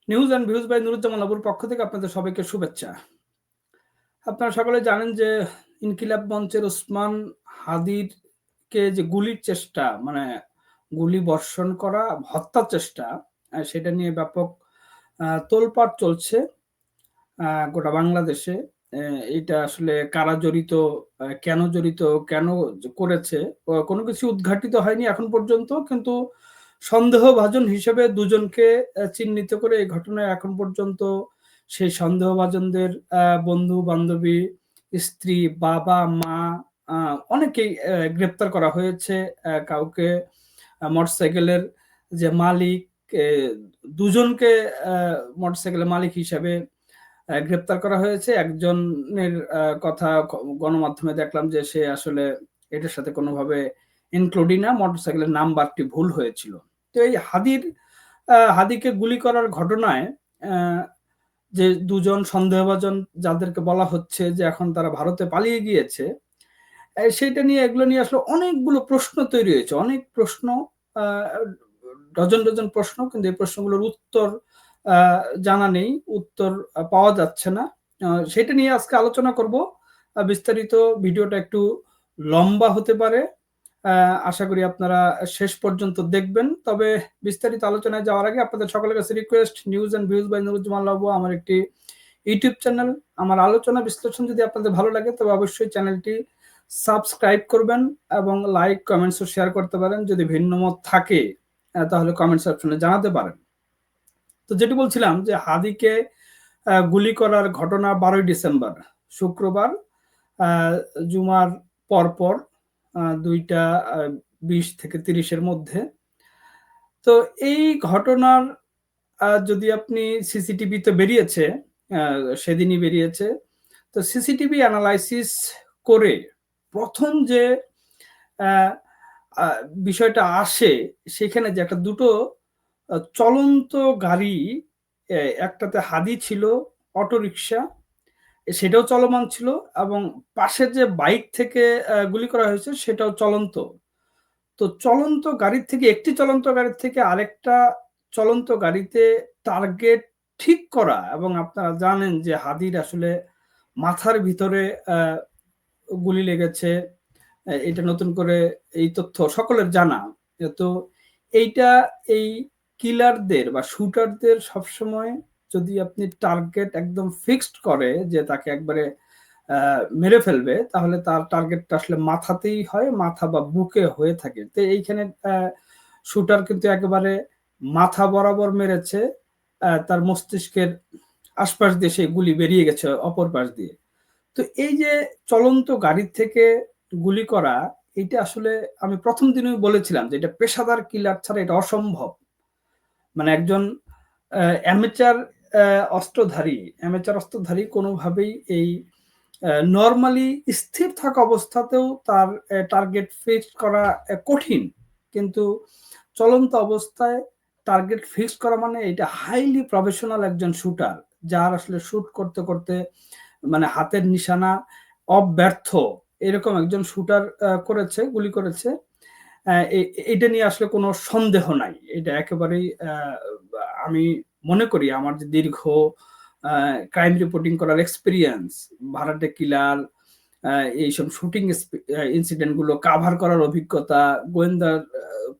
News and views by Nuruzzaman আবুর পক্ষ থেকে আপনাদের সবাইকে শুভেচ্ছা। আপনারা সকলে জানেন যে ইনকিলাব মঞ্চের ওসমান হাদিরকে যে গুলির চেষ্টা মানে গুলি বর্ষণ করা হত্যার চেষ্টা সেটা নিয়ে ব্যাপক তোলপাড় চলছে গোটা বাংলাদেশে। এইটা আসলে কারা জড়িত, কেন জড়িত, কেন করেছে কোনো কিছু উদ্ঘাটিত হয়নি এখন পর্যন্ত, কিন্তু সন্দেহভাজন হিসেবে দুজনকে চিহ্নিত করে এই ঘটনায় এখন পর্যন্ত সেই সন্দেহভাজনদের বন্ধু বান্ধবী, স্ত্রী, বাবা, মা অনেকেই গ্রেপ্তার করা হয়েছে। কাউকে মোটরসাইকেলের যে মালিক, দুজনকে মোটরসাইকেলের মালিক হিসাবে গ্রেপ্তার করা হয়েছে। একজনের কথা গণমাধ্যমে দেখলাম যে সে আসলে এটার সাথে কোনোভাবে ইনক্লুডই না, মোটরসাইকেলের নাম্বারটি ভুল হয়েছিল। তো এই হাদিকে গুলি করার ঘটনায় যে দুজন সন্দেহভাজন যাদেরকে বলা হচ্ছে যে এখন তারা ভারতে পালিয়ে গিয়েছে, সেইটা নিয়ে এগুলো নিয়ে আসলে অনেকগুলো প্রশ্ন তৈরি হয়েছে, অনেক প্রশ্ন, ডজন ডজন প্রশ্ন, কিন্তু এই প্রশ্নগুলোর উত্তর জানা নেই, উত্তর পাওয়া যাচ্ছে না। সেটা নিয়ে আজকে আলোচনা করব। বিস্তারিত ভিডিওটা একটু লম্বা হতে পারে, আশা করি আপনারা শেষ পর্যন্ত দেখবেন। তবে বিস্তারিত আলোচনায় যাওয়ার আগে আপনাদের সকলের কাছে request, news and views by Nuruzzaman Labu আমার একটি ইউটিউব চ্যানেল। আমার আলোচনা বিশ্লেষণ যদি আপনাদের ভালো লাগে তবে অবশ্যই চ্যানেলটি সাবস্ক্রাইব করবেন এবং লাইক, কমেন্টস ও শেয়ার করতে পারেন। যদি ভিন্ন মত থাকে তাহলে কমেন্টস অপশনে জানাতে পারেন। তো যেটি বলছিলাম যে হাদিকে গুলি করার ঘটনা 12ই ডিসেম্বর শুক্রবার জুমার পরপর 2টা 20 থেকে 30-এর মধ্যে। তো এই ঘটনার যদি আপনি সিসিটিভিতে বেরিয়েছে, সেদিনই বেরিয়েছে। তো সিসিটিভি অ্যানালাইসিস করে প্রথম যে বিষয়টা আসে সেখানে যে একটা দুটো চলন্ত গাড়ি, একটাতে হাদি ছিল, অটোরিকশা সেটাও চলমান ছিল, এবং পাশে যে বাইক থেকে গুলি করা হয়েছে সেটাও চলন্ত। তো চলন্ত গাড়ির থেকে, একটি চলন্ত গাড়ির থেকে আরেকটা চলন্ত গাড়িতে টার্গেট ঠিক করা, এবং আপনারা জানেন যে হাদির আসলে মাথার ভিতরে গুলি লেগেছে। এটা নতুন করে এই তথ্য সকলের জানা। তো এইটা এই কিলারদের বা শুটারদের সবসময় যদি আপনি টার্গেট একদম ফিক্সড করে যে তাকে একবারে মেরে ফেলবে, তাহলে তার টার্গেটটা আসলে মাথাতেই হয়, মাথা বা বুকে হয়ে থাকে। তো এইখানে শুটার কিন্তু একেবারে মাথা বরাবর মেরেছে, তার মস্তিষ্কের আশপাশ দিয়ে সেই গুলি বেরিয়ে গেছে অপর পাশ দিয়ে। তো এই যে চলন্ত গাড়ির থেকে গুলি করা, এটা আসলে আমি প্রথম দিনই বলেছিলাম যে এটা পেশাদার কিলার ছাড়া এটা অসম্ভব। মানে একজন অ্যামেচার অস্ত্রধারী কোনোভাবেই এই নরমালি স্থির থাকা অবস্থাতেও তার টার্গেট ফিক্স করা কঠিন, কিন্তু চলন্ত অবস্থায় টার্গেট ফিক্স করা মানে এটা হাইলি প্রফেশনাল একজন শুটার, যার আসলে শুট করতে করতে মানে হাতের নিশানা অব্যর্থ এরকম একজন শুটার করেছে, গুলি করেছে। এটা নিয়ে আসলে কোনো সন্দেহ নাই। এটা একেবারেই আমি মনে করি আমার যে দীর্ঘ ক্রাইম রিপোর্টিং করার এক্সপেরিয়েন্স, ভাড়াটে কিলার, এইসব শুটিং ইনসিডেন্ট গুলো কাভার করার অভিজ্ঞতা, গোয়েন্দা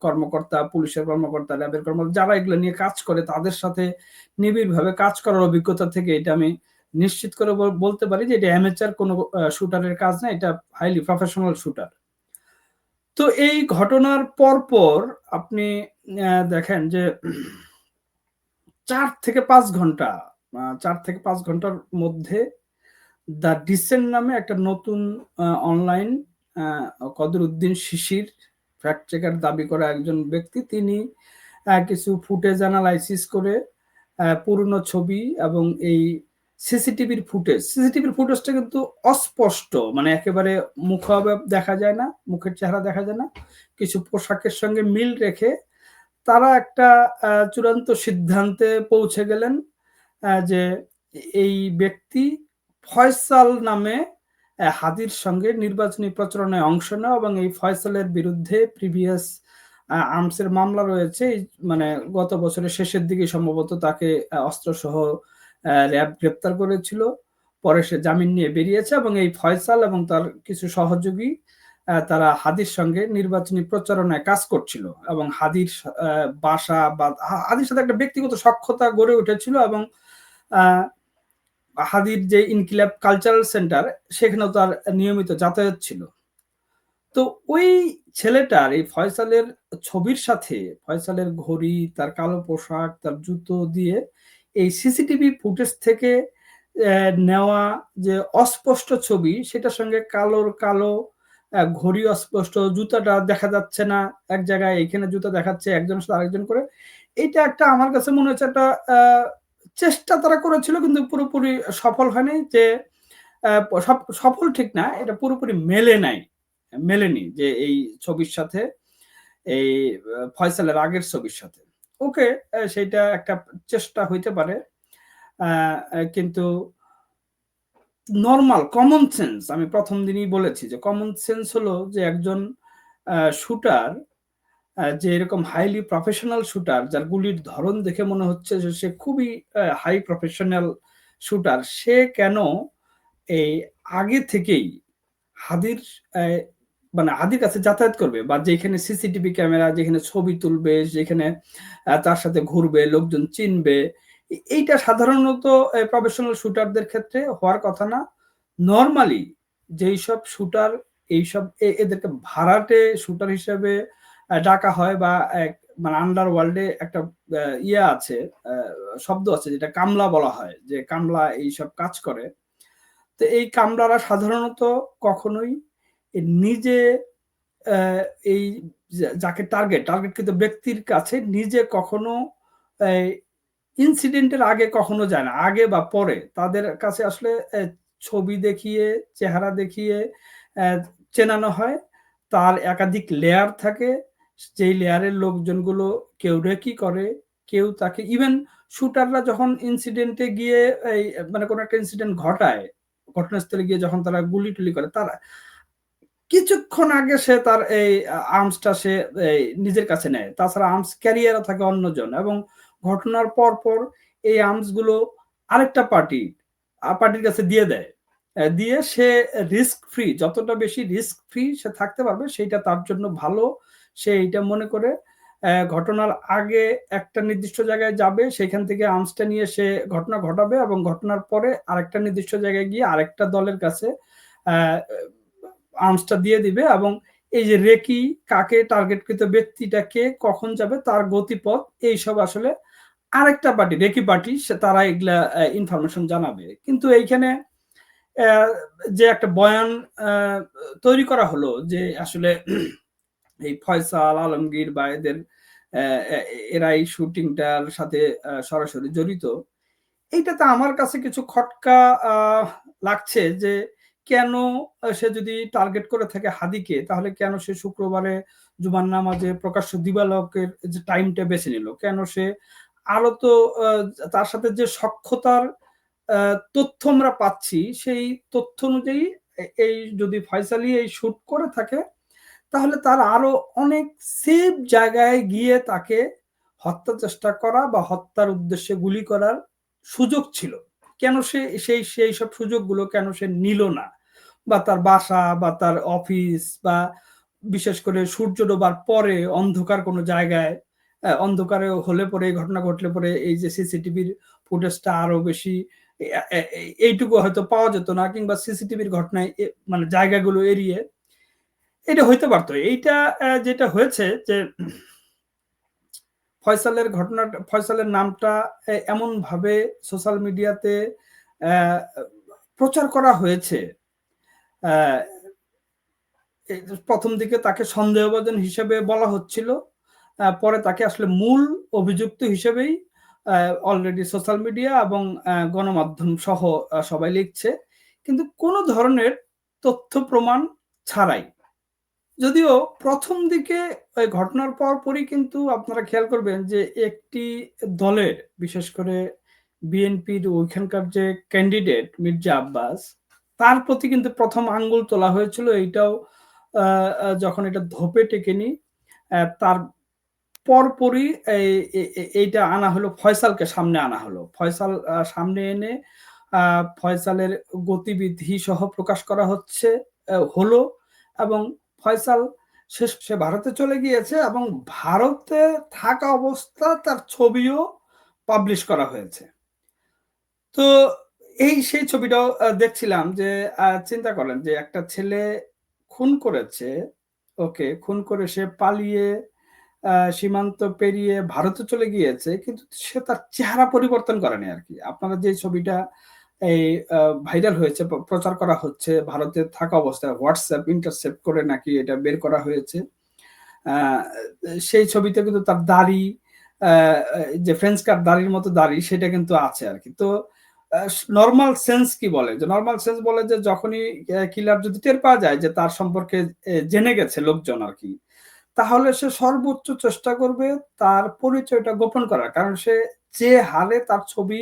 কর্মকর্তা, পুলিশের কর্মকর্তা, র্যাবের কর্মকর্তা যারা এগুলো নিয়ে কাজ করে তাদের সাথে নিবিড়ভাবে কাজ করার অভিজ্ঞতা থেকে এটা আমি নিশ্চিত করে বলতে পারি যে এটা অ্যামেচার কোনো শুটারের কাজ না, এটা হাইলি প্রফেশনাল শুটার। তো এই ঘটনার পরপর আপনি দেখেন যে 4 থেকে 5 ঘন্টা 4 থেকে 5 ঘন্টার মধ্যে দ্য ডিসেন্ট নামে একটা নতুন অনলাইন, কদরউদ্দিন শিশির, ফ্যাক্ট চেকার দাবি করা একজন ব্যক্তি, তিনি কিছু ফুটেজ অ্যানালাইসিস করে পুরনো ছবি এবং এই সিসিটিভির ফুটেজটা কিন্তু অস্পষ্ট, মানে একেবারে মুখাবয়ব দেখা যায় না, মুখের চেহারা দেখা যায় না, কিছু পোশাকের সঙ্গে মিল রেখে তারা একটা চূড়ান্ত সিদ্ধান্তে পৌঁছে গেলেন যে এই ব্যক্তি ফয়সাল নামে হাদির সঙ্গে নির্বাচনী প্রচারণায় অংশ নেওয়া এবং এই ফয়সালের বিরুদ্ধে প্রিভিয়াস আর্মসের মামলা রয়েছে। মানে গত বছরের শেষের দিকে সম্ভবত তাকে অস্ত্রসহ র‍্যাব গ্রেপ্তার করেছিল। পরে সে জামিন নিয়ে বেরিয়েছে এবং এই ফয়সাল এবং তার কিছু সহযোগী তারা হাদির সঙ্গে নির্বাচনী প্রচারণায় কাজ করছিল এবং হাদির বাসা বা হাদির সাথে একটা ব্যক্তিগত সখ্যতা গড়ে উঠেছিল এবং আ হাদির যে ইনকিলাব কালচারাল সেন্টার সেখানেও তার নিয়মিত যাতায়াত ছিল। তো ওই ছেলেটার এই ফয়সালের ছবির সাথে ফয়সালের ঘড়ি, তার কালো পোশাক, তার জুতো দিয়ে এই সিসিটিভি ফুটেজ থেকে নেওয়া যে অস্পষ্ট ছবি সেটার সঙ্গে কালোর কালো ঘড়ি অস্পষ্ট, জুতাটা দেখা যাচ্ছে না। এক জায়গায় এইখানে জুতা দেখাচ্ছে একজনের সাথে আরেকজন করে। এইটা একটা আমার কাছে মনে হচ্ছে একটা চেষ্টা তারা করেছিল কিন্তু পুরোপুরি সফল হয়নি যে সফল ঠিক না। এটা পুরোপুরি মেলেনি যে এই ছবির সাথে এই ফয়সালের আগের ছবির সাথে। ওকে, সেইটা একটা চেষ্টা হইতে পারে। আ আ কিন্তু নরমাল কমন সেন্স আমি ১ম দিনই বলেছি যে কমন সেন্স হলো যে একজন শুটার যে এরকম হাইলি প্রফেশনাল শুটার যার গুলির ধরন দেখে মনে হচ্ছে যে সে খুবই হাই প্রফেশনাল শুটার। সে কেন এই আগে থেকেই হাদির অ্যা মানে হাদির কাছে যাতায়াত করবে বা যেখানে সিসিটিভি ক্যামেরা, যেখানে ছবি তুলবে, যেখানে তার সাথে ঘুরবে, লোকজন চিনবে। এইটা সাধারণত প্রফেশনাল শুটারদের ক্ষেত্রে হওয়ার কথা না। নরমালি যেইসব শুটার এইসব এদেরকে ভাড়াটে শুটার হিসেবে ডাকা হয় বা মানে আন্ডারওয়ার্লড এ একটা আছে, আ শব্দ আছে যেটা কামলা বলা হয়। যে কামলা এইসব কাজ করে। তো এই কামলারা সাধারণত কখনোই নিজে অ্যা এই যাকে টার্গেটকৃত ব্যক্তির কাছে নিজে কখনো এই ইনসিডেন্ট এর আগে কখনো যায় না। আগে বা পরে তাদের কাছে আসলে ছবি দেখিয়ে, চেহারা দেখিয়ে অ্যা চেনানো হয়। তার একাধিক লেয়ার থাকে। যেই লেয়ারের লোকজনগুলো কেউ রেকি করে, কেউ তাকে ইভেন শুটাররা যখন ইনসিডেন্ট এ গিয়ে এই মানে কোন একটা ইনসিডেন্ট ঘটায়, ঘটনাস্থলে গিয়ে যখন তারা গুলি-টুলি করে তারা কিছুক্ষণ আগে সে তার এই আর্মসটা সে এই নিজের কাছে নেয়। তাছাড়া আর্মস ক্যারিয়ার ও থাকে অন্যজন এবং ঘটনার পরপর এই আর্মস গুলো আরেকটা পার্টির কাছে দিয়ে দেয়। দিয়ে সে রিস্ক ফ্রি যতটা বেশি রিস্ক ফ্রি সে থাকতে পারবে সেইটা তার জন্য ভালো। সে এইটা মনে করে ঘটনার আগে একটা নির্দিষ্ট জায়গায় যাবে, সেখান থেকে আর্মসটা নিয়ে সে ঘটনা ঘটাবে এবং ঘটনার পরে আরেকটা নির্দিষ্ট জায়গায় গিয়ে আরেকটা দলের কাছে অ্যা আর্মসটা দিয়ে দিবে এবং এই যে রেকি কাকে টার্গেটকৃত ব্যক্তিটা কে কখন যাবে তার গতিপথ এইসব আসলে আরেকটা পার্টি রেকি পার্টি তারা এগুলা ইনফরমেশন জানাবে। কিন্তু এইখানে অ্যা যে একটা বয়ান আ তৈরি করা হলো যে আসলে এই ফয়সাল, আলমগীর বা এদের অ্যা এ এরা এই শুটিংটার সাথে সরাসরি জড়িত। এইটাতে আমার কাছে কিছু খটকা আ লাগছে যে কেন সে যদি টার্গেট করে থাকে হাদীকে তাহলে কেন সে শুক্রবারে জুমার নামাজে প্রকাশ্য দিবালোকের যে টাইমটা বেছে নিল? কেন সে আরো তো আ তার সাথে যে সখ্যতার আ তথ্য আমরা পাচ্ছি সেই তথ্য অনুযায়ী এই যদি ফয়সালি এই শুট করে থাকে তাহলে তার আরো অনেক সেফ জায়গায় গিয়ে তাকে হত্যা চেষ্টা করা বা হত্যার উদ্দেশ্যে গুলি করার সুযোগ ছিল। কেন সে সেইসব সুযোগগুলো কেন সে নিল না? বা তার বাসা বা তার অফিস বা বিশেষ করে সূর্য ডোবার পরে অন্ধকার কোনো জায়গায় অন্ধকারে হলে পরে এই ঘটনা ঘটলে পরে এই যে সিসিটিভির ফুটেজটা আরো বেশি এ এ এইটুকু হয়তো পাওয়া যেত না কিংবা সিসিটিভির ঘটনায় মানে জায়গাগুলো এড়িয়ে এটা হইতে পারত। এইটা যেটা হয়েছে যে ফয়সালের নামটা এমনভাবে সোশ্যাল মিডিয়াতে অ্যা প্রচার করা হয়েছে। অ্যা এ ১ম দিকে তাকে সন্দেহভাজন হিসেবে বলা হচ্ছিল। পরে তাকে আসলে মূল অভিযুক্ত হিসেবেই অলরেডি সোশ্যাল মিডিয়া এবং গণমাধ্যম সহ সবাই লিখছে। কিন্তু কোন ধরনের তথ্য প্রমাণ ছাড়াই। যদিও ১ম দিকে ওই ঘটনার পরপরই কিন্তু আপনারা খেয়াল করবেন যে একটি দলের বিশেষ করে বিএনপির ওইখানকার যে ক্যান্ডিডেট মির্জা আব্বাস, তার প্রতি কিন্তু ১ম আঙ্গুল তোলা হয়েছিল। এইটাও আ আ যখন এটা ধোপে টেকেনি, তার পরপরই এই এইটা আনা হলো, ফয়সালকে সামনে আনা হলো। ফয়সাল সামনে এনে আ ফয়সালের গতিবিধি সহ প্রকাশ করা হলো এবং ফয়সাল সে ভারতে চলে গিয়েছে এবং ভারতে থাকা অবস্থা তার ছবিও পাবলিশ করা হয়েছে। তো সেই ছবিটাও দেখছিলাম যে চিন্তা করেন যে একটা ছেলে খুন করেছে, ওকে খুন করে সে পালিয়ে সীমান্ত পেরিয়ে ভারতে চলে গিয়েছে। কিন্তু সে তার চেহারা পরিবর্তন করেনি আরকি। আপনারা যে ছবিটা এই আ ভাইরাল হয়েছে, প্রচার করা হচ্ছে ভারতে থাকা অবস্থায় WhatsApp ইন্টারসেপ্ট করে নাকি এটা বের করা হয়েছে। আ সেই ছবিতে কিন্তু তার দাড়ি, আ যে ফ্রেঞ্চ কাট দাড়ির মতো দাড়ি সেটা কিন্তু আছে আরকি। তো নরমাল সেন্স কি বলে? যে নরমাল সেন্স বলে যে যখনই কিলার যদি টের পাওয়া যায় যে তার সম্পর্কে জেনে গেছে লোকজন আরকি। তাহলে সে সর্বোচ্চ চেষ্টা করবে তার পরিচয়টা গোপন করার। কারণ সে যে হারে তার ছবি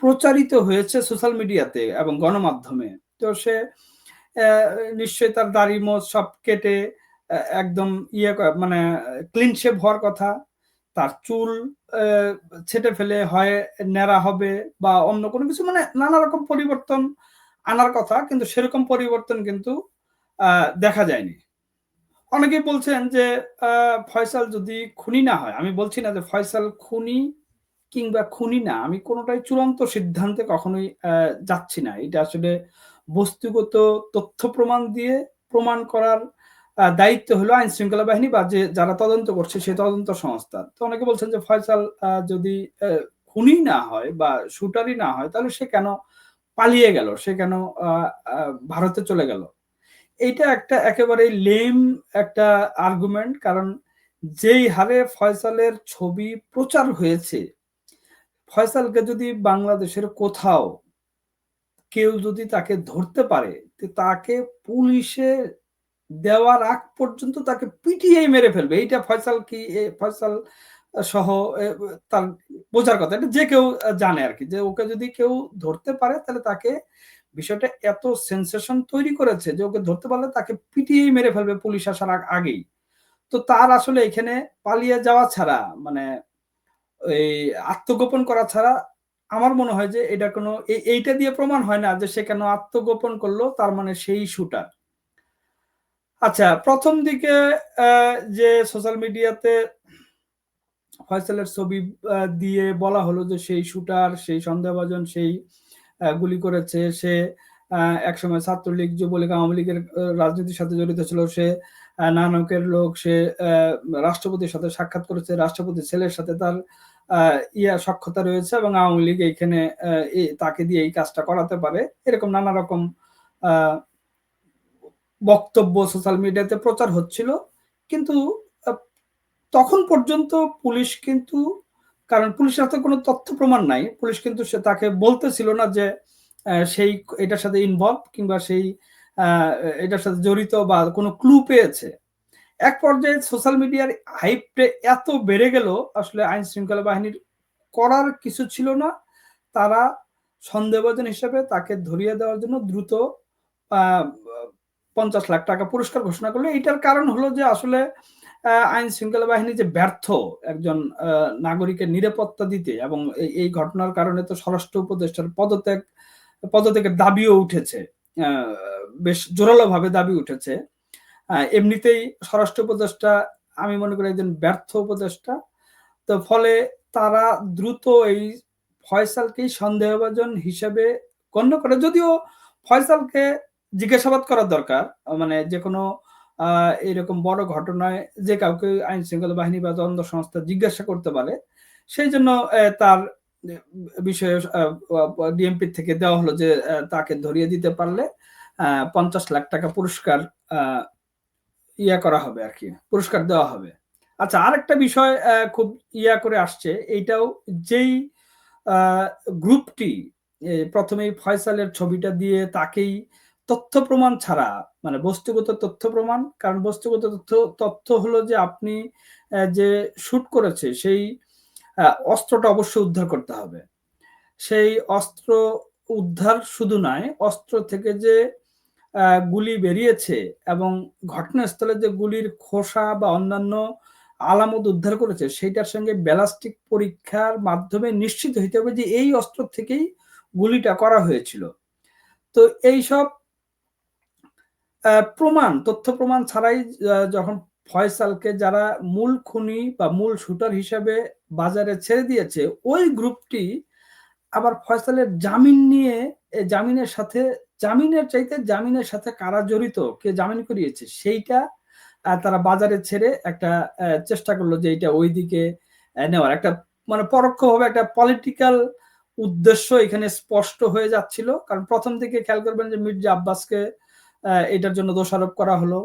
প্রচারিত হয়েছে সোশ্যাল মিডিয়াতে এবং গণমাধ্যমে। তো সে অ্যা নিশ্চয়ই তার দাড়ি-মোছ সব কেটে একদম মানে ক্লিন শেভ হওয়ার কথা। তার চুল অ্যা ছেঁটে ফেলে হয় ন্যাড়া হবে বা অন্য কোনো কিছু, মানে নানা রকম পরিবর্তন আনার কথা। কিন্তু সেরকম পরিবর্তন কিন্তু আ দেখা যায়নি। অনেকেই বলছেন যে আ ফয়সাল যদি খুনি না হয়, আমি বলছি না যে ফয়সাল খুনি কিংবা খুনি না। আমি কোনটাই চূড়ান্ত সিদ্ধান্তে কখনোই যাচ্ছি না। এটা আসলে বস্তুগত তথ্য প্রমাণ দিয়ে প্রমাণ করার দায়িত্ব হলো আইন শৃঙ্খলা বাহিনী বা যারা তদন্ত করছে সেই তদন্ত সংস্থা। তো অনেকে বলছেন যে ফয়সাল যদি খুনি না হয় বা শুটারই না হয় তাহলে সে কেন পালিয়ে গেল? সে কেন আ আ ভারতে চলে গেল? এইটা একটা একেবারেই লেম একটা আর্গুমেন্ট। কারণ যেই হারে ফয়সালের ছবি প্রচার হয়েছে, ফয়সালকে যদি বাংলাদেশের কোথাও কেউ যদি তাকে ধরতে পারে, তাকে পুলিশে দেওয়ার আগ পর্যন্ত তাকে পিটিয়েই মেরে ফেলবে। এইটা ফয়সাল কি ফয়সাল সহ তার বোঝার কথা। এটা যে কেউ জানে আরকি। যে ওকে যদি কেউ ধরতে পারে তাহলে তাকে, বিষয়টা এত সেনসেশন তৈরি করেছে যে ওকে ধরতে পারলে তাকে পিটিয়েই মেরে ফেলবে পুলিশ আসার আগেই। তো তার আসলে এখানে পালিয়ে যাওয়া ছাড়া, মানে এই আত্মগোপন করা ছাড়া আমার মনে হয় যে এটা কোনো এইটা দিয়ে প্রমাণ হয় না যে সে কেন আত্মগোপন করলো তার মানে সেই শুটার। আচ্ছা, ১ম দিকে অ্যা যে সোশ্যাল মিডিয়াতে ফয়সালের ছবি দিয়ে বলা হলো যে সেই শুটার, সেই সন্দেহভাজন, সেই গুলি করেছে। সে আ একসময় ছাত্রলীগ, যুবলীগ, আওয়ামী লীগের রাজনীতির সাথে জড়িত ছিল। সে নানকের লোক। সে রাষ্ট্রপতির সাথে সাক্ষাৎ করেছে। রাষ্ট্রপতির ছেলের সাথে তার আ সখ্যতা রয়েছে এবং আওয়ামী লীগ এইখানে তাকে দিয়ে এই কাজটা করাতে পারে। এরকম নানা রকম আ বক্তব্য সোশ্যাল মিডিয়াতে প্রচার হচ্ছিল। কিন্তু আ তখন পর্যন্ত পুলিশ কিন্তু, কারণ পুলিশের হাতে কোনো তথ্য প্রমাণ নাই। পুলিশ কিন্তু তাকে বলতেছিল না যে সেই এটার সাথে ইনভলভ কিংবা সেই আ এটার সাথে জড়িত বা কোনো ক্লু পেয়েছে। এক পর্যায়ে সোশ্যাল মিডিয়ার হাইপটা এত বেড়ে গেল, আসলে আইন শৃঙ্খলা বাহিনীর করার কিছু ছিল না। তারা সন্দেহভাজন হিসেবে তাকে ধরিয়ে দেওয়ার জন্য দ্রুত আ ৳৫০,০০,০০০ পুরস্কার ঘোষণা করল। এটার কারণ হলো যে আসলে আইন শৃঙ্খলা বাহিনী যে ব্যর্থ একজন নাগরিকের নিরাপত্তা দিতে, এবং এই ঘটনার কারণে তো স্বরাষ্ট্র উপদেষ্টার পদত্যাগের দাবিও উঠেছে। আ বেশ জোরালোভাবে দাবি উঠেছে। এমনিতেই স্বরাষ্ট্র উপদেষ্টা আমি মনে করি একজন ব্যর্থ উপদেষ্টা। তো ফলে তারা দ্রুত এই ফয়সালকেই সন্দেহভাজন হিসেবে গণ্য করে। যদিও ফয়সালকে জিজ্ঞাসাবাদ করা দরকার। মানে যেকোনো আ এরকম বড় ঘটনায় যে কাউকে আইন শৃঙ্খলা বাহিনী বা তদন্ত সংস্থা জিজ্ঞাসা করতে পারে। সেইজন্য তার এ বিষয়ে ডিএমপি থেকে দেওয়া হলো যে তাকে ধরিয়ে দিতে পারলে ৳৫০,০০,০০০ পুরস্কার আ করা হবে আরকি। পুরস্কার দেওয়া হবে। আচ্ছা, আরেকটা বিষয় খুব করে আসছে। এইটাও যেই আ গ্রুপটি ১ম এই ফয়সালের ছবিটা দিয়ে তাকেই তথ্য প্রমাণ ছাড়া, মানে বস্তুগত তথ্য প্রমাণ, কারণ বস্তুগত তথ্য হলো যে আপনি যে শুট করেছে সেই অস্ত্রটা অবশ্যই উদ্ধার করতে হবে। সেই অস্ত্র উদ্ধার শুধু নয়, অস্ত্র থেকে যে আ গুলি বেরিয়েছে এবং ঘটনাস্থলে যে গুলির খোসা বা অন্যান্য আলামত উদ্ধার করেছে সেইটার সঙ্গে ব্যালিস্টিক পরীক্ষার মাধ্যমে নিশ্চিত হইতে হবে যে এই অস্ত্র থেকেই গুলিটা করা হয়েছিল। তো এইসব তথ্য প্রমাণ ছাড়াই যখন ফয়সালকে যারা মূল খুনি বা মূল শুটার হিসেবে বাজারে ছেড়ে দিয়েছে, ওই গ্রুপটি আবার ফয়সালের জামিন নিয়ে জামিনের সাথে কারা জড়িত, কে জামিন করিয়েছে সেইটা তারা বাজারে ছেড়ে একটা চেষ্টা করলো যে এইটা ওইদিকে নেওয়ার একটা মানে পরোক্ষভাবে একটা পলিটিক্যাল উদ্দেশ্য এখানে স্পষ্ট হয়ে যাচ্ছিল। কারণ প্রথম থেকে খেয়াল করবেন যে মির্জা আব্বাসকে এটার জন্য দোষারোপ করা হলো।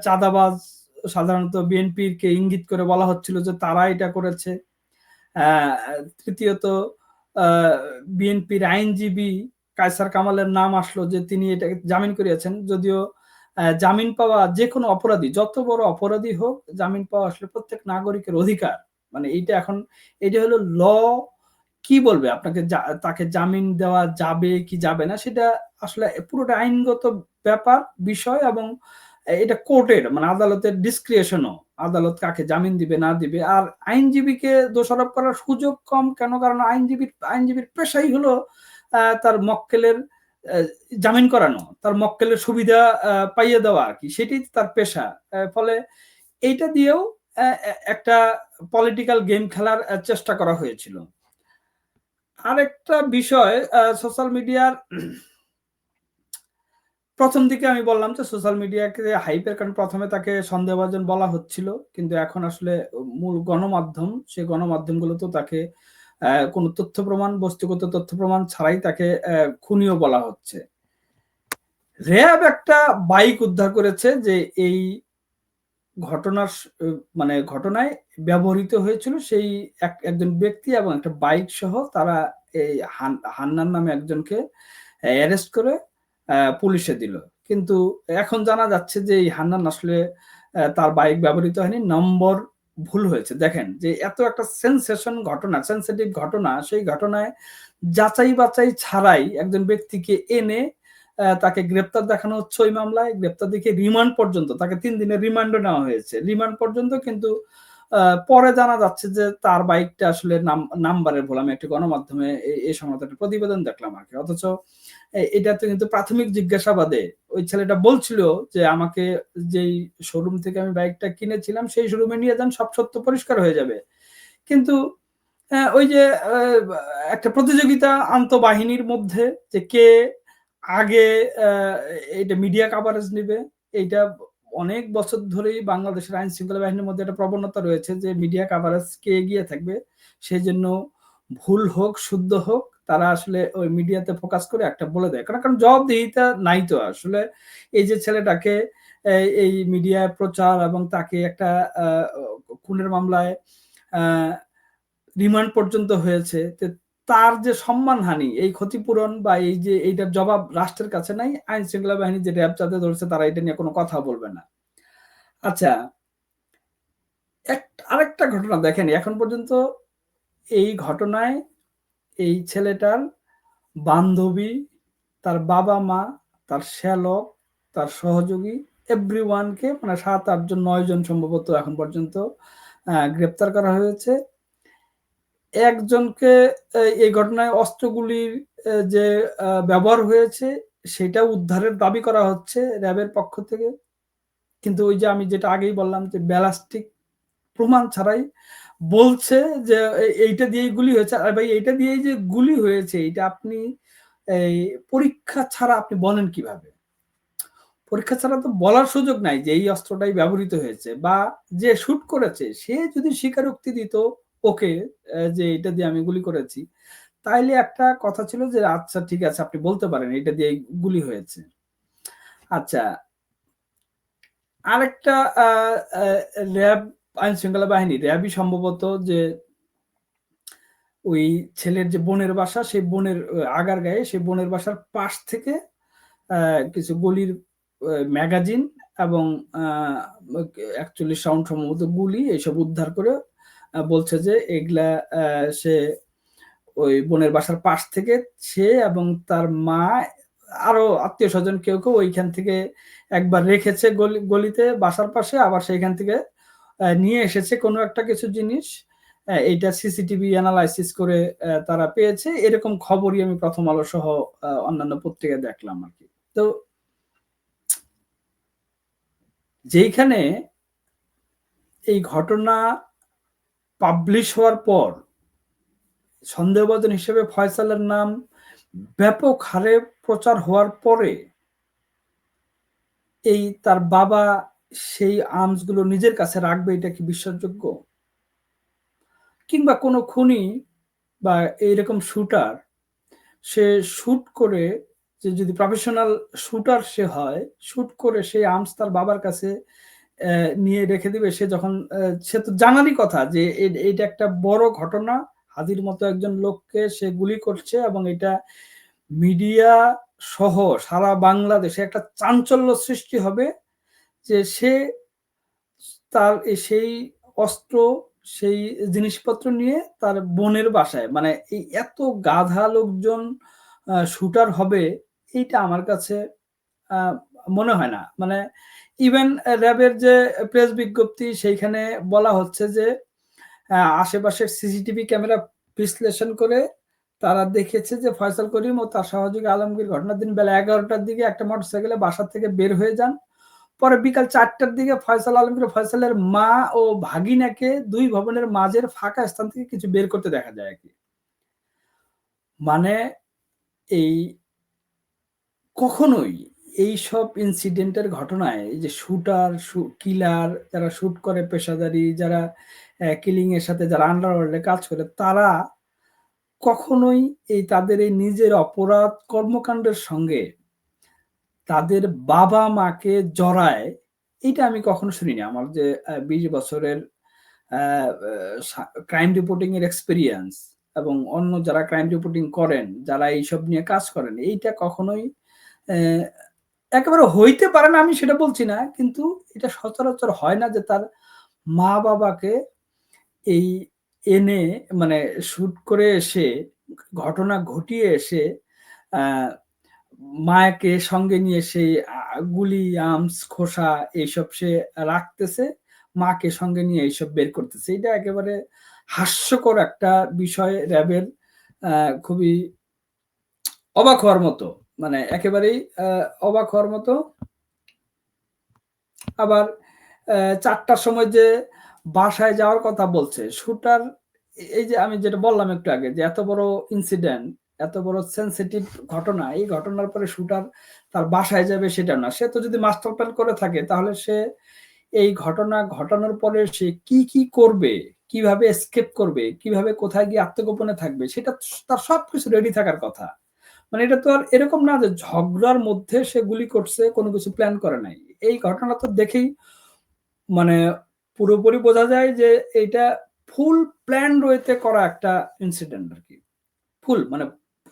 চাঁদাবাজ সাধারণত বিএনপির কে ইঙ্গিত করে বলা হচ্ছিল যে তারা এটা করেছে। তৃতীয়ত বিএনপির আইনজীবী কায়সার কামালের নাম আসলো যে তিনি এটাকে জামিন করিয়েছেন, যদিও জামিন পাওয়া যে কোনো অপরাধী, যত বড় অপরাধী হোক, জামিন পাওয়া আসলে প্রত্যেক নাগরিকের অধিকার। মানে এটা হলো ল কি বলবে আপনাকে, তাকে জামিন দেওয়া যাবে কি যাবে না সেটা আসলে পুরোটা আইনগত ব্যাপার বিষয়, এবং এটা কোর্টের মানে আদালতের ডিসক্রিশনও, আদালত কাকে জামিন দিবে না দিবে। আর আইনজীবীকে দোষারোপ করার সুযোগ কম কেন, কারণ আইনজীবীর পেশাই হলো তার মক্কেলের জামিন করানো, তার মক্কেলের সুবিধা পাইয়ে দেওয়া আর কি, সেটাই তার পেশা। ফলে এইটা দিয়েও একটা পলিটিক্যাল গেম খেলার চেষ্টা করা হয়েছিল। আরেকটা বিষয়, সোশ্যাল মিডিয়ার প্রথম দিকে আমি বললাম যে সোশ্যাল মিডিয়াকে হাইপের কারণ প্রথমে তাকে সন্দেহভাজন বলা হচ্ছিল, কিন্তু এখন আসলে মূল গণমাধ্যম, সেই গণমাধ্যমগুলো তো তাকে কোনো তথ্য প্রমাণ, বস্তুগত তথ্য প্রমাণ ছাড়াই তাকে খুনিও বলা হচ্ছে। র‍্যাব একটা বাইক উদ্ধার করেছে যে এই ঘটনায় ব্যবহৃত হয়েছিল সেই একজন ব্যক্তি এবং একটা বাইক সহ তারা এই হান্নান নামে একজনকে অ্যারেস্ট করে পুলিশে দিল। কিন্তু এখন জানা যাচ্ছে যে এই হান্নান আসলে তার বাইক ব্যবহৃত হয়নি, নম্বর ভুল হয়েছে। দেখেন যে এত একটা সেনসিটিভ ঘটনা, সেই ঘটনায় যাচাই বাছাই ছাড়াই একজন ব্যক্তিকে এনে তাকে গ্রেপ্তার দেখানো হচ্ছে ওই মামলায়, গ্রেপ্তার দেখিয়ে রিমান্ড পর্যন্ত, তাকে 3 দিনের রিমান্ডও নেওয়া হয়েছে, রিমান্ড পর্যন্ত। কিন্তু পরে জানা যাচ্ছে যে তার বাইকটা আসলে নাম্বারের ভুল। আমি একটা গণমাধ্যমে এই সংক্রান্ত একটা প্রতিবেদন দেখলাম আর কি। অথচ এটাতে কিন্তু প্রাথমিক জিজ্ঞাসাবাদে ওই ছেলেটা বলছিল যে আমাকে যেই শোরুম থেকে আমি বাইকটা কিনেছিলাম সেই শোরুমে নিয়ে যান, সব সত্য পরিষ্কার হয়ে যাবে। কিন্তু ওই যে একটা প্রতিযোগিতা আন্তঃবাহিনীর মধ্যে যে কে আগে এটা মিডিয়া কাভারেজ নিবে, এইটা অনেক বছর ধরেই বাংলাদেশের আইন শৃঙ্খলা বাহিনীর মধ্যে একটা প্রবণতা রয়েছে যে মিডিয়া কাভারেজ কে এগিয়ে থাকবে, সেই জন্য ভুল হোক শুদ্ধ হোক তারা আসলে ওই মিডিয়াতে ফোকাস করে একটা বলে দেয়। কারণ জবাবদিহিতা নাই তো আসলে। এই যে ছেলেটাকে এই মিডিয়ায় প্রচার এবং তাকে একটা খুনের মামলায় রিমান্ড পর্যন্ত হয়েছে, তার যে সম্মানহানি, এই ক্ষতিপূরণ বা এই যে এইটার জবাব রাষ্ট্রের কাছে নাই। আইন শৃঙ্খলা বাহিনী যে র‍্যাব যাতে ধরছে তারা এটা নিয়ে কোনো কথা বলবে না। আচ্ছা, আরেকটা ঘটনা দেখেন, এখন পর্যন্ত এই ঘটনায় এই ছেলেটার বান্ধবী, তার বাবা-মা, তার শ্যালক, তার সহযোগী, এভরিওয়ানকে মানে ৭-৮ জন ৯ জন সম্ভবত এখন পর্যন্ত গ্রেপ্তার করা হয়েছে। একজনকে এই ঘটনায় অস্ত্রগুলির যে ব্যবহার হয়েছে সেটা উদ্ধারের দাবি করা হচ্ছে র‍্যাবের পক্ষ থেকে। কিন্তু ওই যে আমি যেটা আগেই বললাম যে ব্যালিস্টিক প্রমাণ ছাড়াই বলছে যে এইটা দিয়েই গুলি হয়েছে। আর ভাই এইটা দিয়েই যে গুলি হয়েছে এটা আপনি এই পরীক্ষা ছাড়া আপনি বলেন কিভাবে? পরীক্ষা ছাড়া তো বলার সুযোগ নাই যে এই অস্ত্রটাই ব্যবহৃত হয়েছে, বা যে শুট করেছে সে যদি স্বীকারোক্তি দিত ওকে যে এটা দিয়ে আমি গুলি করেছি, তাইলে একটা কথা ছিল যে আচ্ছা ঠিক আছে আপনি বলতে পারেন এটা দিয়ে গুলি হয়েছে। আচ্ছা, আরেকটা র‍্যাব, আইন শৃঙ্খলা বাহিনী, র‍্যাবই সম্ভবত যে ওই ছেলের যে বোনের বাসা, সেই বোনের আগারগাঁয়ে, সেই বোনের বাসার পাশ থেকে কিছু গুলির ম্যাগাজিন এবং ৪১ রাউন্ড সম্ভবত গুলি এইসব উদ্ধার করে বলছে যে এগুলা সে ওই বোনের বাসার পাশ থেকে সে এবং তার মা আরো আত্মীয়-স্বজন কেউ ওইখান থেকে একবার রেখেছে গলিতে বাসার পাশে, আবার সেইখান থেকে নিয়ে এসেছে কোনো একটা কিছু জিনিস। এইটা সিসিটিভি এনালাইসিস করে তারা পেয়েছে। এরকম খবরই আমি 'প্রথম আলো' সহ অন্যান্য পত্রিকায় দেখলাম আরকি। তো যেইখানে এই ঘটনা পাবলিশ হওয়ার পর সন্দেহভাজন হিসেবে ফয়সালের নাম ব্যাপক হারে প্রচার হওয়ার পরে এই তার বাবা সেই আর্মস গুলো নিজের কাছে রাখবে, এটা কি বিশ্বাসযোগ্য? কিংবা কোনো খুনি বা এইরকম শুটার সে শুট করে, যে যদি প্রফেশনাল শুটার সে হয়, শুট করে সেই আর্মস তার বাবার কাছে নিয়ে রেখে দিবে। সে যখন সে তো জানারই কথা যে এইটা একটা বড় ঘটনা। হাদির মতো একজন লোককে সে গুলি করছে এবং এটা মিডিয়া সহ সারা বাংলাদেশে একটা চাঞ্চল্য সৃষ্টি হবে যে সে তার সেই অস্ত্র, সেই জিনিসপত্র নিয়ে তার বোনের বাসায়, মানে এই এত গাধা লোকজন শুটার হবে, এইটা আমার কাছে আ মনে হয় না। মানে ইভেন র‍্যাবের যে প্রেস বিজ্ঞপ্তি সেইখানে বলা হচ্ছে যে আশেপাশের সিসিটিভি ক্যামেরা বিশ্লেষণ করে তারা দেখেছে যে ফয়সাল করিম ও তার সহযোগী আলমগীর ঘটনার দিন বেলা ১১টার দিকে একটা মোটরসাইকেলে বাসা থেকে বের হয়ে যান। পরে বিকাল ৪টার দিকে ফয়সাল আলমগীর ফয়সালের মা ও ভাগিনাকে ২ ভবনের মাঝের ফাঁকা স্থান থেকে কিছু বের করতে দেখা যায় আরকি। মানে এই কখনোই এইসব ইনসিডেন্টের ঘটনায় এই যে শুটার, কিলার যারা শুট করে পেশাদারি, যারা কিলিং এর সাথে যারা আন্ডারওয়ার্ল্ড এ কাজ করে, তারা কখনোই তাদের এই নিজের অপরাধ কর্মকাণ্ডের সঙ্গে তাদের বাবা-মাকে জড়ায়, এইটা আমি কখনো শুনিনি। আমার যে ২০ বছরের আ আ সা ক্রাইম রিপোর্টিং এর এক্সপেরিয়েন্স এবং অন্য যারা ক্রাইম রিপোর্টিং করেন, যারা এইসব নিয়ে কাজ করেন, এইটা কখনোই অ্যা একেবারে হইতে পারে না আমি সেটা বলছি না। কিন্তু এটা সচরাচর হয় না যে তার মা-বাবাকে এই এনে, মানে শুট করে এসে, ঘটনা ঘটিয়ে এসে আ মাকে সঙ্গে নিয়ে সেই গুলি, আর্মস, খোসা এইসব সে রাখতেছে। মাকে সঙ্গে নিয়ে এইসব বের করতেছে। এটা একেবারে হাস্যকর একটা বিষয় র‍্যাবের, আ খুবই অবাক হওয়ার মতো। মানে একেবারেই অবাক হওয়ার মতো। আবার ৪ টার সময় যে বাসায় যাওয়ার কথা বলছে, শুটার এই যে আমি যেটা বললাম একটু আগে যে এত বড় ইনসিডেন্ট, এত বড় সেনসিটিভ ঘটনা, এই ঘটনার পরে শুটার তার বাসায় যাবে সেটা না। সে তো যদি মাস্টার প্ল্যান করে থাকে তাহলে সে এই ঘটনা ঘটানোর পরে সে কি করবে, কিভাবে এসকেপ করবে, কিভাবে কোথায় গিয়ে আত্মগোপনে থাকবে, সেটা তার সবকিছু রেডি থাকার কথা। মানে এটা তো আর এরকম না যে ঝগড়ার মধ্যে সে গুলি করছে, কোন কিছু প্ল্যান করে নাই। এই ঘটনা তো দেখেই মানে পুরোপুরি বোঝা যায় যে এইটা ফুল প্ল্যান্ড ওয়েতে করা একটা ইনসিডেন্ট আরকি। ফুল মানে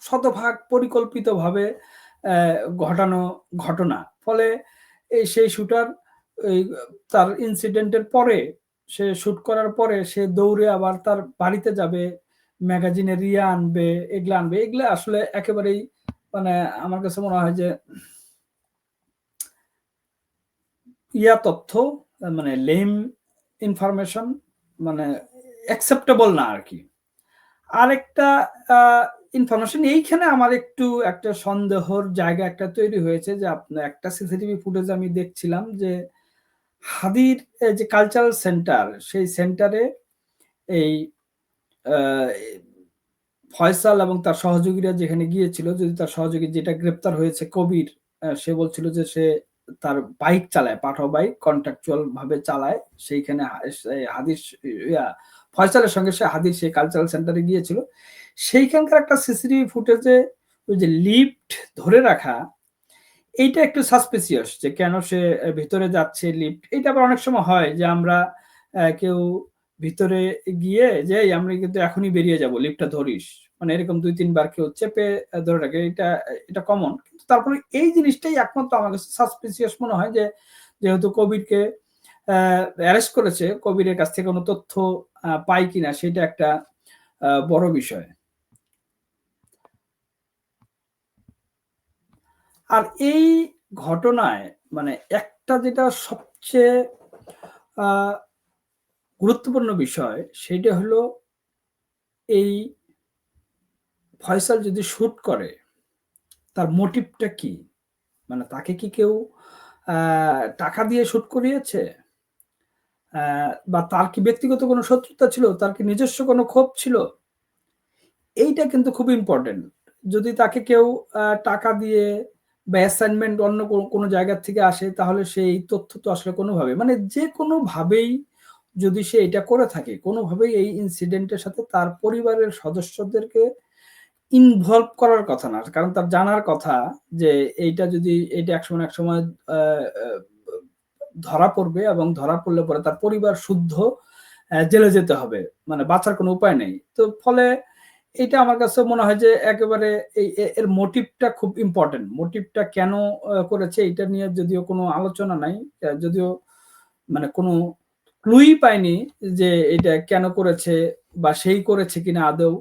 শতভাগ পরিকল্পিতভাবে অ্যা ঘটানো ঘটনা। ফলে সেই শুটার এই তার ইনসিডেন্ট এর পরে, সে শুট করার পরে সে দৌড়ে আবার তার বাড়িতে যাবে, ম্যাগাজিনে রিয়া আনবে, এগুলা আনবে। এগুলা আসলে একেবারেই, মানে আমার কাছে মনে হয় যে তথ্য, মানে লেম ইনফরমেশন, মানে অ্যাকসেপ্টেবল না আরকি। আরেকটা আ ইনফরমেশন এইখানে আমার একটু একটা সন্দেহর জায়গা একটা তৈরি হয়েছে যে আপনার একটা সিসিটিভি ফুটেজ আমি দেখছিলাম যে হাদির যে কালচারাল সেন্টার, সেই সেন্টারে এই আ ফয়সাল এবং তার সহযোগীরা যেখানে গিয়েছিল, যদি তার সহযোগী যেটা গ্রেপ্তার হয়েছে কবির, সে বলছিল যে সে তার বাইক চালায়, পাঠাও বাইক কন্ট্রাকচুয়াল ভাবে চালায়। সেইখানে সে হাদির ফয়সালের সঙ্গে সে হাদির সেই কালচারাল সেন্টারে গিয়েছিল। সেইখানকার একটা সিসিটিভি ফুটেজে ওই যে লিফট ধরে রাখা, এইটা একটু সাসপিসিয়াস যে কেন সে ভিতরে যাচ্ছে লিফট। এটা আবার অনেক সময় হয় যে আমরা কেউ ভিতরে গিয়ে যে, "এই আমরা কিন্তু এখনই বেরিয়ে যাবো, লিফটটা ধরিস।" মানে এরকম ২-৩ বার কেউ চেপে ধরে রাখে। এটা কমন। কিন্তু তারপরে এই জিনিসটাই একমাত্র আমার কাছে সাসপিসিয়াস মনে হয় যে, যেহেতু কবিরকে অ্যা অ্যারেস্ট করেছে, কবিরের কাছ থেকে কোন তথ্য পায় কিনা সেটা একটা বড় বিষয়। আর এই ঘটনায় মানে একটা যেটা সবচেয়ে আ গুরুত্বপূর্ণ বিষয় সেইটা হলো এই ফয়সাল যদি শুট করে তার মোটিভটা কি? মানে তাকে কি কেউ আ টাকা দিয়ে শুট করিয়েছে? আ বা তার কি ব্যক্তিগত কোনো শত্রুতা ছিল? তার কি নিজস্ব কোনো ক্ষোভ ছিল? এইটা কিন্তু খুব ইম্পোর্টেন্ট। যদি তাকে কেউ টাকা দিয়ে বা অ্যাসাইনমেন্ট অন্য কোনো জায়গা থেকে আসে তাহলে সেই তথ্য তো আসলে কোনোভাবে মানে যেকোনোভাবেই যদি সে এটা করে থাকে, কোনোভাবেই এই ইনসিডেন্ট এর সাথে তার পরিবারের সদস্যদেরকে ইনভলভ করার কথা না। কারণ তার জানার কথা যে এইটা একসময় না একসময় আ আ ধরা পড়বে এবং ধরা পড়লে পরে তার পরিবার শুদ্ধ জেলে যেতে হবে। মানে বাঁচার কোনো উপায় নেই। তো ফলে এইটা আমার কাছে মনে হয় যে একেবারে এর মোটিভটা খুব ইম্পোর্টেন্ট। মোটিভটা কেন করেছে এইটা নিয়ে যদিও কোনো আলোচনা নাই। যদিও মানে কোনো ক্লুই পাইনি যে এটা কেন করেছে বা সেই করেছে কিনা আদৌ।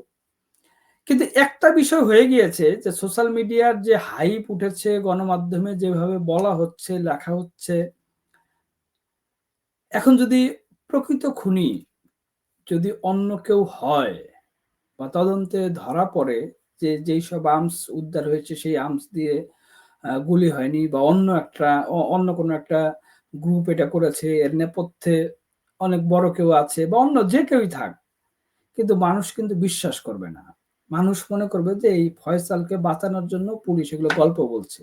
কিন্তু একটা বিষয় হয়ে গিয়েছে যে সোশ্যাল মিডিয়ার যে হাইপ উঠেছে, গণমাধ্যমে যেভাবে বলা হচ্ছে, লেখা হচ্ছে, এখন যদি প্রকৃত খুনি যদি অন্য কেউ হয় বা তদন্তে ধরা পড়ে যে যেইসব আর্মস উদ্ধার হয়েছে সেই আর্মস দিয়ে গুলি হয়নি বা অন্য কোনো একটা গ্রুপ এটা করেছে, এর নেপথ্যে অনেক বড় কেউ আছে বা অন্য যে কেউই থাক। কিন্তু মানুষ কিন্তু বিশ্বাস করবে না। মানুষ মনে করবে যে এই ফয়সালকে বাঁচানোর জন্য পুলিশ এগুলো গল্প বলছে।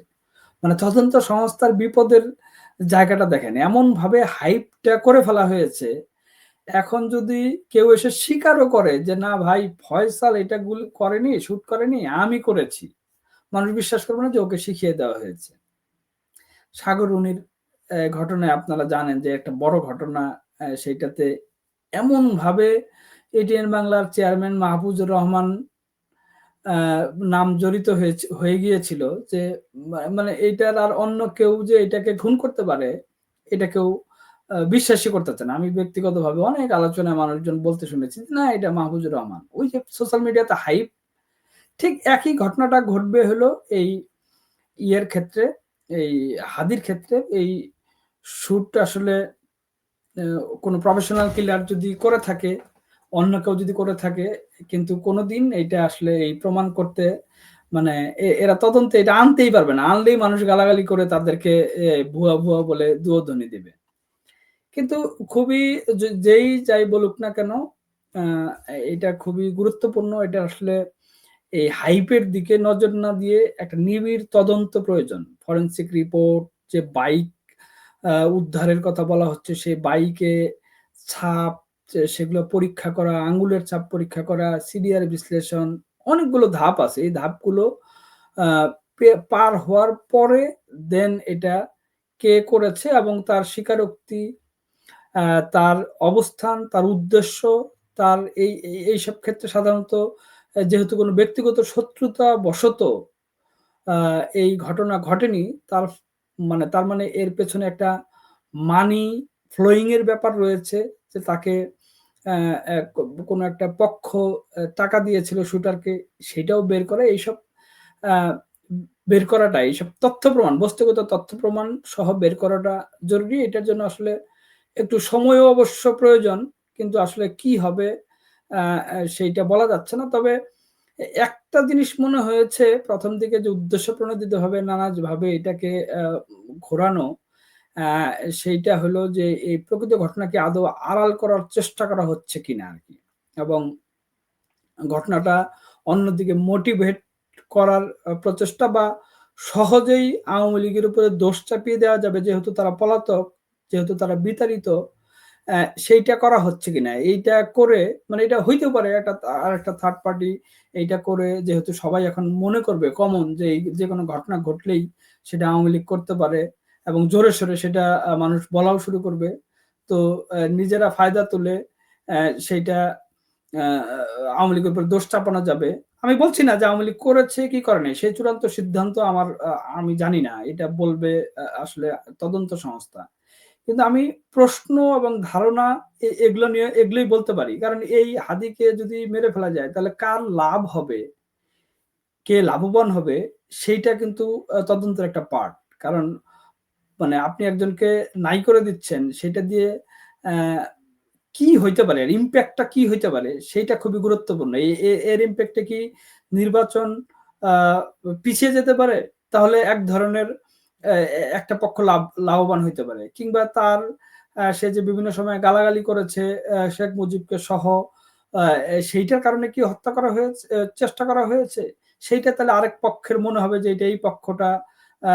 মানে তদন্ত সংস্থার বিপদের জায়গাটা দেখেন। এমনভাবে হাইপটা করে ফেলা হয়েছে, এখন যদি কেউ এসে স্বীকারও করে যে, "না ভাই ফয়সাল এটা করেনি, শুট করেনি, আমি করেছি।" মানুষ বিশ্বাস করবে না যে ওকে শিখিয়ে দেওয়া হয়েছে। সাগররুনির ঘটনায় আপনারা জানেন যে একটা বড় ঘটনা সেইটাতে এমনভাবে এটিএন বাংলার চেয়ারম্যান মাহফুজুর রহমান আ নাম জড়িত হয়ে গিয়েছিল যে মানে এইটার আর অন্য কেউ যে এটাকে খুন করতে পারে, এটা কেউ বিশ্বাসই করতেছে না। আমি ব্যক্তিগতভাবে অনেক আলোচনায় মানুষজন বলতে শুনেছি যে, "না এটা মাহফুজুর রহমান।" ওই যে সোশ্যাল মিডিয়াতে হাইপ, ঠিক একই ঘটনাটা ঘটবে হলো এই ইয়ের ক্ষেত্রে, এই হাদির ক্ষেত্রে এই শুট আসলে অ্যা কোনো প্রফেশনাল কিলার যদি করে থাকে, অন্য কেউ যদি করে থাকে, কিন্তু কোনদিন এইটা আসলে এই প্রমাণ করতে মানে এরা তদন্তে এটা আনতেই পারবে না। আনলেই মানুষ গালাগালি করে তাদেরকে ভুয়া বলে দুয়ো দিবে। কিন্তু খুবই যেই যাই বলুক না কেন, আ এটা খুবই গুরুত্বপূর্ণ। এটা আসলে এই হাইপের দিকে নজর না দিয়ে একটা নিবিড় তদন্ত প্রয়োজন। ফরেনসিক রিপোর্ট, যে বাইক উদ্ধারের কথা বলা হচ্ছে, সেই বাইকে ছাপ সেগুলো পরীক্ষা করা, আঙ্গুলের ছাপ পরীক্ষা করা, সিডিআর বিশ্লেষণ, অনেকগুলো ধাপ আছে। এই ধাপগুলো আ পার হওয়ার পরে দেন এটা কে করেছে এবং তার স্বীকারোক্তি, আ তার অবস্থান, তার উদ্দেশ্য, তার এইসব ক্ষেত্রে সাধারণত যেহেতু কোনো ব্যক্তিগত শত্রুতা বশত আ এই ঘটনা ঘটেনি, তার মানে এর পেছনে একটা মানি ফ্লোয়িং এর ব্যাপার রয়েছে যে তাকে অ্যা অ্যা কোনো একটা পক্ষ টাকা দিয়েছিল শুটারকে, সেটাও বের করা। এইসব আ বের করাটা, এইসব তথ্য প্রমাণ, বস্তুগত তথ্য প্রমাণ সহ বের করাটা জরুরি। এটার জন্য আসলে একটু সময়ও অবশ্য প্রয়োজন। কিন্তু আসলে কি হবে আ আ সেইটা বলা যাচ্ছে না। তবে একটা জিনিস মনে হয়েছে ১ম দিকে যে উদ্দেশ্যপ্রণোদিতভাবে নানাভাবে এটাকে ঘোরানো, আ সেইটা হলো যে এই প্রকৃত ঘটনাকে আদৌ আড়াল করার চেষ্টা করা হচ্ছে কিনা আরকি। এবং ঘটনাটা অন্যদিকে মোটিভেট করার প্রচেষ্টা বা সহজেই আওয়ামী লীগের উপরে দোষ চাপিয়ে দেওয়া যাবে যেহেতু তারা পলাতক, যেহেতু তারা বিতাড়িত, সেইটা করা হচ্ছে কিনা। এইটা করে মানে এটা হইতেও পারে আরেকটা থার্ড পার্টি এইটা করে যেহেতু সবাই এখন মনে করবে কমন যে যেকোনো ঘটনা ঘটলেই সেটা আওয়ামী লীগ করতে পারে এবং জোরে সোরে সেটা মানুষ বলাও শুরু করবে। তো নিজেরা ফায়দা তুলে সেইটা আ আওয়ামী লীগের উপর দোষ চাপানো যাবে। আমি বলছি না যে আওয়ামী লীগ করেছে কি করে নাই। সেই চূড়ান্ত সিদ্ধান্ত আমি জানি না। এটা বলবে আসলে তদন্ত সংস্থা। কিন্তু আমি প্রশ্ন এবং ধারণা এগুলো নিয়ে এগুলোই বলতে পারি। কারণ এই হাদিকে যদি মেরে ফেলা যায় তাহলে কার লাভ হবে, কে লাভবান হবে সেইটা কিন্তু তদন্তের একটা পার্ট। কারণ মানে আপনি একজনকে নাই করে দিচ্ছেন সেটা দিয়ে অ্যা কি হইতে পারে? এর ইমপ্যাক্টটা কি হইতে পারে? সেইটা খুবই গুরুত্বপূর্ণ। এর ইমপ্যাক্টে কি নির্বাচন আ পিছিয়ে যেতে পারে? তাহলে এক ধরনের একটা পক্ষ লাভবান হইতে পারে। কিংবা তার সে যে বিভিন্ন সময় গালাগালি করেছে শেখ মুজিবকে সহ আ সেইটার কারণে কি হত্যা করা হয়েছে চেষ্টা করা হয়েছে? সেইটা তাহলে আরেক পক্ষের মনে হবে যে এটা এই পক্ষটা আ আ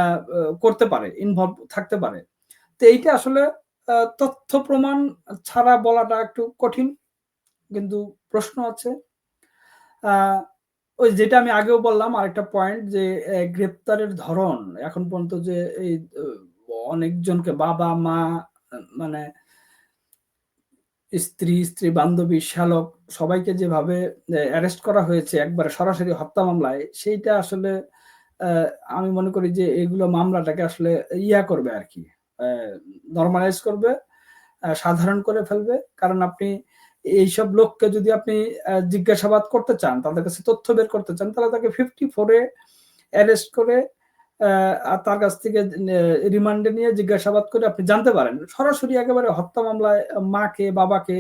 করতে পারে, ইনভলভ থাকতে পারে। তো এইটা আসলে তথ্য প্রমাণ ছাড়া বলাটা একটু কঠিন। কিন্তু প্রশ্ন আছে। আ ওই যেটা আমি আগেও বললাম আরেকটা পয়েন্ট যে গ্রেপ্তারের ধরন এখন পর্যন্ত যে এই অ অনেকজনকে বাবা-মা মানে স্ত্রী বান্ধবী, শ্যালক সবাইকে যেভাবে অ্যারেস্ট করা হয়েছে একবারে সরাসরি হত্যা মামলায়, সেইটা আসলে আ আমি মনে করি যে এগুলো মামলাটাকে আসলে করবে আরকি। অ্যা নরমালাইজ করবে, সাধারণ করে ফেলবে। কারণ আপনি এইসব লোককে যদি আপনি জিজ্ঞাসাবাদ করতে চান, তাদের কাছে তথ্য বের করতে চান, তাহলে তাকে 54 এ অ্যারেস্ট করে তার কাছ থেকে রিমান্ডে নিয়ে জিজ্ঞাসাবাদ করে আপনি জানতে পারেন। সরাসরি একেবারে হত্যা মামলায় মাকে, বাবাকে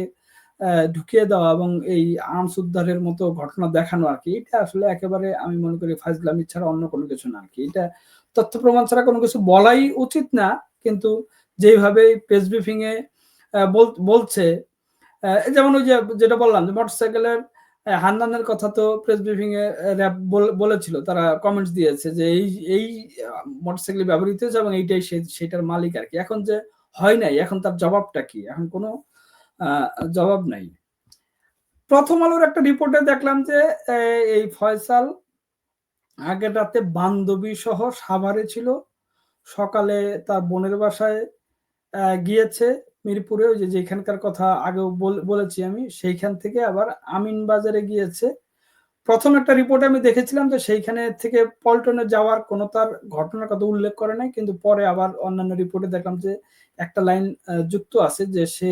ঢুকিয়ে দেওয়া এবং এই আর্মস উদ্ধারের মতো ঘটনা দেখানো আরকি। এটা আসলে একেবারে আমি মনে করি ফাজলামি ছাড়া অন্য কোনো কিছু না আরকি। এটা তথ্য প্রমাণ ছাড়া কোনো কিছু বলাই উচিত না। কিন্তু যেইভাবে প্রেস ব্রিফিং এ বলছে যেমন ওই যে যেটা বললাম যে মোটরসাইকেলের হান্নানের কথা তো প্রেস ব্রিফিং এ র‍্যাব বলেছিল। তারা কমেন্টস দিয়েছে যে এই আ মোটরসাইকেল ব্যবহৃত হয়েছে এবং এইটাই সেটার মালিক আরকি। এখন যে হয় নাই, এখন তার জবাবটা কি? এখন কোনো আ জবাব নাই। প্রথম আলোর একটা রিপোর্টে দেখলাম যে এ এই ফয়সাল আগের রাতে বান্ধবী সহ সাভারে ছিল। সকালে তার বোনের বাসায় গিয়েছে মিরপুরে ওই যে যেখানকার কথা আগেও বলেছি আমি, সেইখান থেকে আবার আমিনবাজারে গিয়েছে। ১ম একটা রিপোর্টে আমি দেখেছিলাম যে সেইখানে থেকে পল্টনে যাওয়ার কোনো তার ঘটনার কথা উল্লেখ করে নাই। কিন্তু পরে আবার অন্যান্য রিপোর্টে দেখলাম যে একটা লাইন যুক্ত আছে যে সে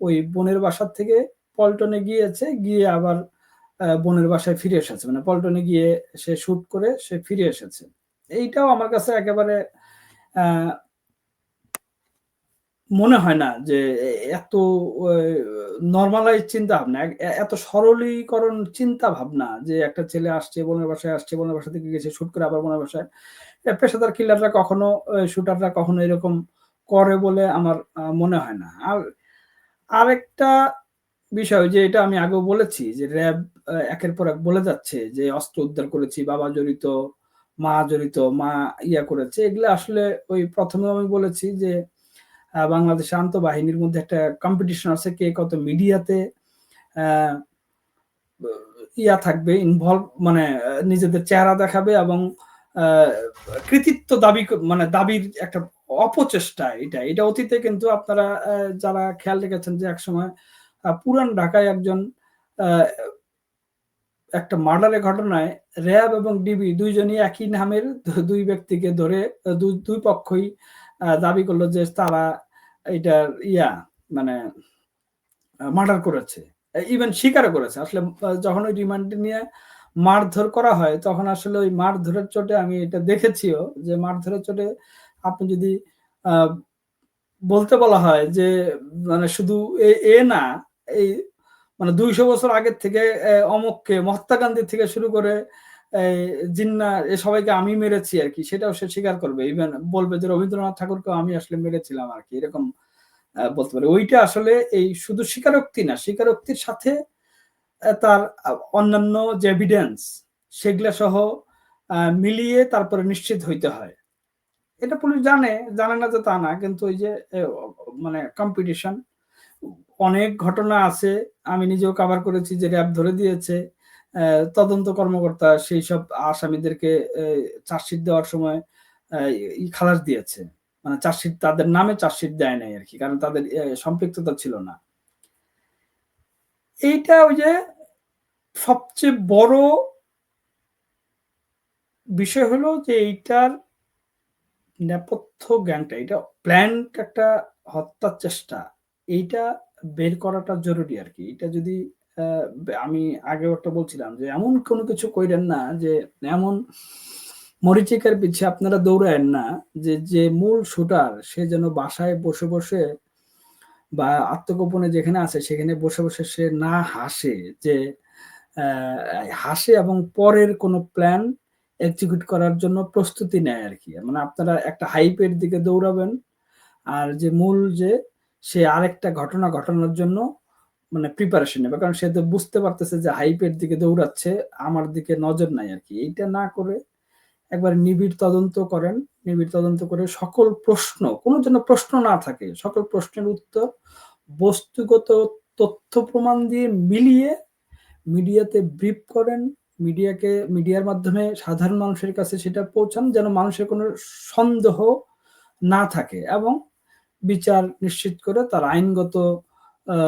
ওই বোনের বাসার থেকে পল্টনে গিয়েছে, গিয়ে আবার বোনের বাসায় ফিরে এসেছে। মানে পল্টনে গিয়ে সে শুট করে সে ফিরে এসেছে। এইটাও আমার কাছে একেবারে আ মনে হয় না যে এত অ নরমালাইজ চিন্তাভাবনা, এত সরলীকরণ চিন্তাভাবনা যে একটা ছেলে আসছে, বোনের বাসায় আসছে, বোনের বাসা থেকে গেছে শুট করে আবার বোনের বাসায়। পেশাদার কিলাররা কখনো শুটাররা কখনো এরকম করে বলে আমার মনে হয় না। আর আরেকটা বিষয় যে এটা আমি আগেও বলেছি যে র‍্যাব একের পর এক বলে যাচ্ছে যে অস্ত্র উদ্ধার করেছি, বাবা জড়িত, মা জড়িত, মা করেছে। এগুলা আসলে ওই ১ম এও আমি বলেছি যে বাংলাদেশের আন্তঃবাহিনীর মধ্যে একটা কম্পিটিশন আছে কে কত মিডিয়াতে আ ব থাকবে ইনভলভ মানে নিজেদের চেহারা দেখাবে এবং আ কৃতিত্ব মানে দাবির একটা অপচেষ্টা এটা। এটা অতীতে কিন্তু আপনারা যারা খেয়াল রেখেছেন যে একসময় পুরান ঢাকায় একজন আ একটা মার্ডারের ঘটনায় র‍্যাব এবং ডিবি ২ জনই একই নামের ২ ব্যক্তিকে ধরে ২ পক্ষই দাবি করল যে তারা এইটার মানে মার্ডার করেছে। ইভেন স্বীকারও করেছে। আসলে যখন ওই রিমান্ডে নিয়ে মারধর করা হয়, তখন আসলে ওই মারধরের চোটে আমি এটা দেখেছিও যে মারধরের চোটে আপনি যদি আ বলতে বলা হয় যে মানে শুধু না, এই মানে ২০০ বছর আগের থেকে অমুককে মহাত্মা গান্ধী থেকে শুরু করে এই জিন্নাহ সবাইকে আমি মেরেছি আরকি। সেটাও সে স্বীকার করবে। ইভেন বলবে যে রবীন্দ্রনাথ ঠাকুরকেও আমি আসলে মেরেছিলাম আরকি। এরকম বলতে পারে। ওইটা আসলে এই শুধু স্বীকারোক্তি না, স্বীকারোক্তির সাথে তার অন্যান্য যে এভিডেন্স সেগুলা সহ মিলিয়ে তারপরে নিশ্চিত হইতে হয়। এটা পুলিশ জানে না যে তা না। কিন্তু ওই যে মানে কম্পিটিশন অনেক ঘটনা আছে। আমি নিজেও কভার করেছি যে র‍্যাব ধরে দিয়েছে। তদন্ত কর্মকর্তা সেইসব আসামিদেরকে চার্জশিট দেওয়ার সময় অ্যা খালাস দিয়েছে। মানে চার্জশিট তাদের নামে চার্জশিট দেয় নাই আরকি। কারণ তাদের সম্পৃক্ততা ছিল না। এইটা ওই যে সবচেয়ে বড় বিষয় হলো যে এইটার নেপথ্য জ্ঞানটা, এটা প্ল্যান্ড একটা হত্যার চেষ্টা। এইটা বের করাটা জরুরি আরকি। এটা যদি আ আমি আগেও একটা বলছিলাম যে এমন কোন কিছু কইরেন না যে এমন মরীচিকার পিছে আপনারা দৌড়ায়েন না যে মূল শুটার সে যেন বাসায় বসে বা আত্মগোপনে যেখানে আছে সেখানে বসে, বসে সে না হাসে যে হাসে এবং পরের কোনো প্ল্যান এক্সিকিউট করার জন্য প্রস্তুতি নেয় আরকি। মানে আপনারা একটা হাইপ এর দিকে দৌড়াবেন। আর যে মূল যে সে আরেকটা ঘটনা ঘটানোর জন্য মানে প্রিপারেশন নেবে। কারণ সে তো বুঝতে পারতেছে যে হাইপ এর দিকে দৌড়াচ্ছে, আমার দিকে নজর নাই আরকি। এইটা না করে একবারে নিবিড় তদন্ত করেন। নিবিড় তদন্ত করে সকল প্রশ্ন, কোনো যেন প্রশ্ন না থাকে। সকল প্রশ্নের উত্তর বস্তুগত তথ্য প্রমাণ দিয়ে মিলিয়ে মিডিয়াতে ব্রিফ করেন। মিডিয়ার মাধ্যমে সাধারণ মানুষের কাছে সেটা পৌঁছান যেন মানুষের কোনো সন্দেহ না থাকে এবং বিচার নিশ্চিত করে তার আইনগত আ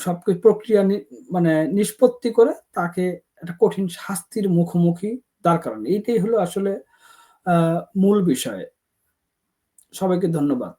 আ প্রক্রিয়া মানে নিষ্পত্তি করে তাকে একটা কঠিন শাস্তির মুখোমুখি দাঁড় করানো। এইটাই হলো আসলে আ মূল বিষয়। সবাইকে ধন্যবাদ।